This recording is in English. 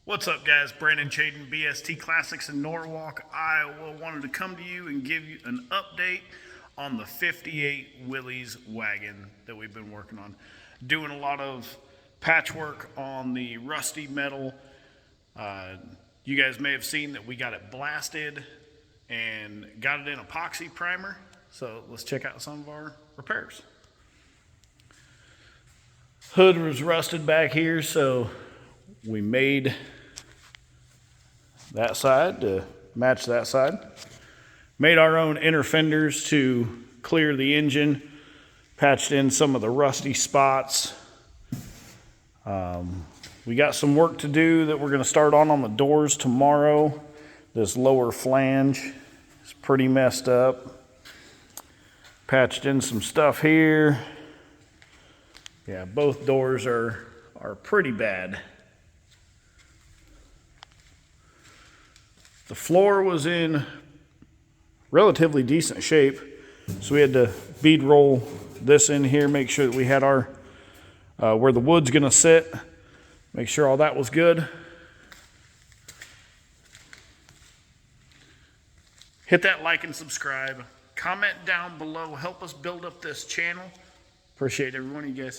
What's up, guys? Brandon Chaden, BST Classics in Norwalk, Iowa. Wanted to come to you and give you an update on the 58 Willys wagon that we've been working on. Doing a lot of patchwork on the rusty metal. You guys may have seen that we got it blasted and got it in epoxy primer. So let's check out some of our repairs. Hood was rusted back here, so we made that side to match that side. Made our own inner fenders to clear the engine. Patched in some of the rusty spots. We got some work to do that we're going to start on the doors tomorrow. This lower flange is pretty messed up. Patched in some stuff here. Yeah, both doors are pretty bad. The floor was in relatively decent shape, so we had to bead roll this in here, make sure that we had our where the wood's gonna sit, make sure all that was good. Hit that like and subscribe. Comment down below, help us build up this channel. Appreciate every one of you guys.